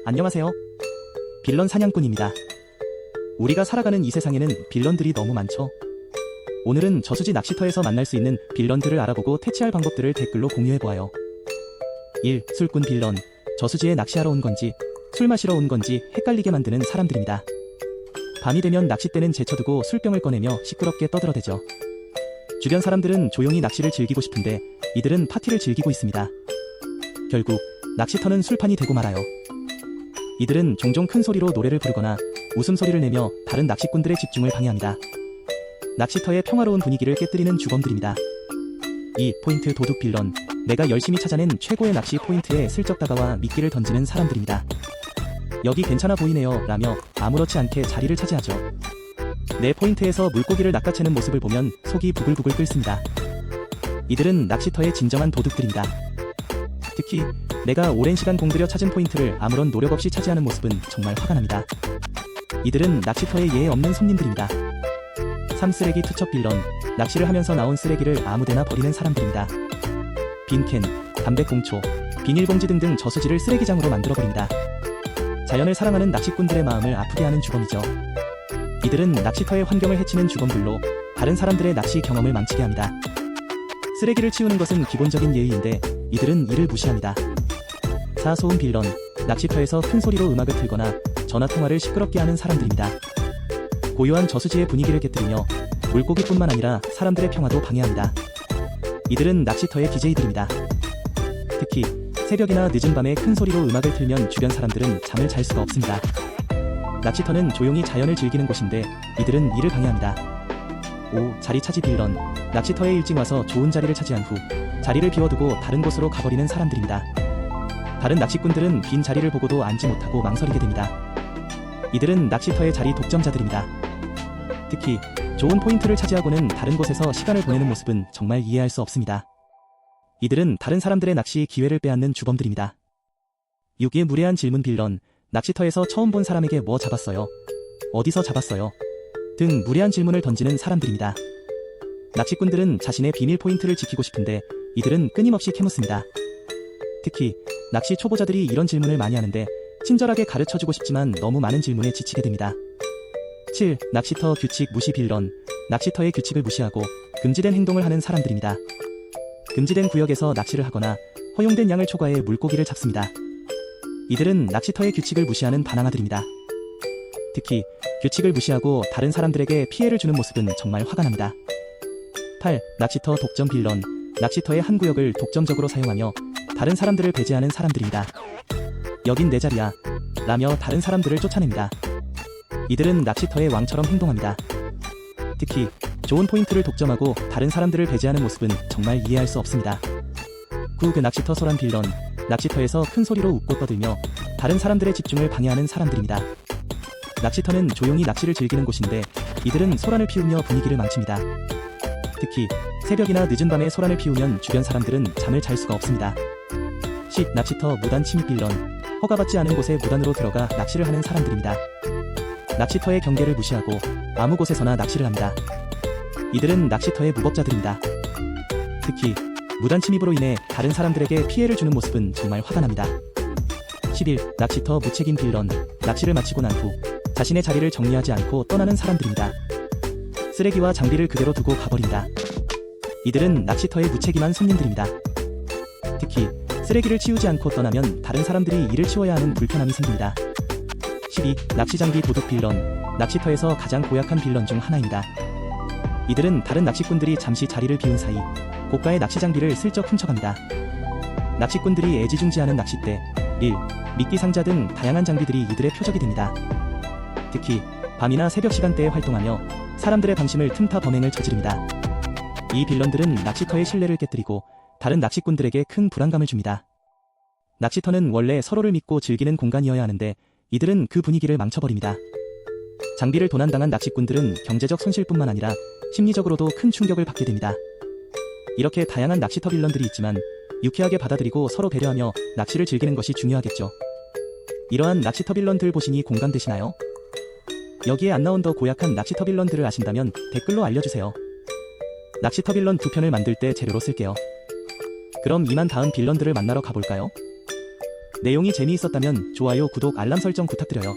안녕하세요. 빌런 사냥꾼입니다. 우리가 살아가는 이 세상에는 빌런들이 너무 많죠. 오늘은 저수지 낚시터에서 만날 수 있는 빌런들을 알아보고 퇴치할 방법들을 댓글로 공유해보아요. 1. 술꾼 빌런. 저수지에 낚시하러 온 건지 술 마시러 온 건지 헷갈리게 만드는 사람들입니다. 밤이 되면 낚싯대는 제쳐두고 술병을 꺼내며 시끄럽게 떠들어대죠. 주변 사람들은 조용히 낚시를 즐기고 싶은데 이들은 파티를 즐기고 있습니다. 결국 낚시터는 술판이 되고 말아요. 이들은 종종 큰 소리로 노래를 부르거나 웃음소리를 내며 다른 낚시꾼들의 집중을 방해합니다. 낚시터의 평화로운 분위기를 깨뜨리는 주범들입니다. 2. 포인트 도둑 빌런. 내가 열심히 찾아낸 최고의 낚시 포인트에 슬쩍 다가와 미끼를 던지는 사람들입니다. 여기 괜찮아 보이네요 라며 아무렇지 않게 자리를 차지하죠. 내 포인트에서 물고기를 낚아채는 모습을 보면 속이 부글부글 끓습니다. 이들은 낚시터의 진정한 도둑들입니다. 특히 내가 오랜 시간 공들여 찾은 포인트를 아무런 노력 없이 차지하는 모습은 정말 화가 납니다. 이들은 낚시터에 예의 없는 손님들입니다. 3. 쓰레기 투척 빌런. 낚시를 하면서 나온 쓰레기를 아무데나 버리는 사람들입니다. 빈캔, 담배꽁초, 비닐봉지 등등 저수지를 쓰레기장으로 만들어버립니다. 자연을 사랑하는 낚시꾼들의 마음을 아프게 하는 주범이죠. 이들은 낚시터의 환경을 해치는 주범들로 다른 사람들의 낚시 경험을 망치게 합니다. 쓰레기를 치우는 것은 기본적인 예의인데 이들은 이를 무시합니다. 4. 소음 빌런. 낚시터에서 큰 소리로 음악을 틀거나 전화통화를 시끄럽게 하는 사람들입니다. 고요한 저수지의 분위기를 깨뜨리며 물고기뿐만 아니라 사람들의 평화도 방해합니다. 이들은 낚시터의 DJ들입니다. 특히 새벽이나 늦은 밤에 큰 소리로 음악을 틀면 주변 사람들은 잠을 잘 수가 없습니다. 낚시터는 조용히 자연을 즐기는 곳인데 이들은 이를 방해합니다. 5. 자리 차지 빌런. 낚시터에 일찍 와서 좋은 자리를 차지한 후 자리를 비워두고 다른 곳으로 가버리는 사람들입니다. 다른 낚시꾼들은 빈 자리를 보고도 앉지 못하고 망설이게 됩니다. 이들은 낚시터의 자리 독점자들입니다. 특히 좋은 포인트를 차지하고는 다른 곳에서 시간을 보내는 모습은 정말 이해할 수 없습니다. 이들은 다른 사람들의 낚시 기회를 빼앗는 주범들입니다. 6의 무례한 질문 빌런. 낚시터에서 처음 본 사람에게 뭐 잡았어요? 어디서 잡았어요? 등 무례한 질문을 던지는 사람들입니다. 낚시꾼들은 자신의 비밀 포인트를 지키고 싶은데 이들은 끊임없이 캐묻습니다. 특히 낚시 초보자들이 이런 질문을 많이 하는데 친절하게 가르쳐주고 싶지만 너무 많은 질문에 지치게 됩니다. 7. 낚시터 규칙 무시 빌런. 낚시터의 규칙을 무시하고 금지된 행동을 하는 사람들입니다. 금지된 구역에서 낚시를 하거나 허용된 양을 초과해 물고기를 잡습니다. 이들은 낚시터의 규칙을 무시하는 반항아들입니다. 특히 규칙을 무시하고 다른 사람들에게 피해를 주는 모습은 정말 화가 납니다. 8. 낚시터 독점 빌런. 낚시터의 한 구역을 독점적으로 사용하며 다른 사람들을 배제하는 사람들입니다. 여긴 내 자리야 라며 다른 사람들을 쫓아냅니다. 이들은 낚시터의 왕처럼 행동합니다. 특히 좋은 포인트를 독점하고 다른 사람들을 배제하는 모습은 정말 이해할 수 없습니다. 9. 그 낚시터 소란 빌런. 낚시터에서 큰 소리로 웃고 떠들며 다른 사람들의 집중을 방해하는 사람들입니다. 낚시터는 조용히 낚시를 즐기는 곳인데 이들은 소란을 피우며 분위기를 망칩니다. 특히 새벽이나 늦은 밤에 소란을 피우면 주변 사람들은 잠을 잘 수가 없습니다. 10. 낚시터 무단 침입 빌런. 허가받지 않은 곳에 무단으로 들어가 낚시를 하는 사람들입니다. 낚시터의 경계를 무시하고 아무 곳에서나 낚시를 합니다. 이들은 낚시터의 무법자들입니다. 특히 무단 침입으로 인해 다른 사람들에게 피해를 주는 모습은 정말 화가 납니다. 11. 낚시터 무책임 빌런. 낚시를 마치고 난 후 자신의 자리를 정리하지 않고 떠나는 사람들입니다. 쓰레기와 장비를 그대로 두고 가버린다. 이들은 낚시터의 무책임한 손님들입니다. 특히 쓰레기를 치우지 않고 떠나면 다른 사람들이 이를 치워야 하는 불편함이 생깁니다. 12. 낚시장비 도둑 빌런. 낚시터에서 가장 고약한 빌런 중 하나입니다. 이들은 다른 낚시꾼들이 잠시 자리를 비운 사이 고가의 낚시장비를 슬쩍 훔쳐갑니다. 낚시꾼들이 애지중지하는 낚싯대, 릴, 미끼 상자 등 다양한 장비들이 이들의 표적이 됩니다. 특히 밤이나 새벽 시간대에 활동하며 사람들의 방심을 틈타 범행을 저지릅니다. 이 빌런들은 낚시터의 신뢰를 깨뜨리고 다른 낚시꾼들에게 큰 불안감을 줍니다. 낚시터는 원래 서로를 믿고 즐기는 공간이어야 하는데 이들은 그 분위기를 망쳐버립니다. 장비를 도난당한 낚시꾼들은 경제적 손실뿐만 아니라 심리적으로도 큰 충격을 받게 됩니다. 이렇게 다양한 낚시터 빌런들이 있지만 유쾌하게 받아들이고 서로 배려하며 낚시를 즐기는 것이 중요하겠죠. 이러한 낚시터 빌런들 보시니 공감되시나요? 여기에 안 나온 더 고약한 낚시터 빌런들을 아신다면 댓글로 알려주세요. 낚시터 빌런 2편을 만들 때 재료로 쓸게요. 그럼 이만 다음 빌런들을 만나러 가볼까요? 내용이 재미있었다면 좋아요, 구독, 알람 설정 부탁드려요.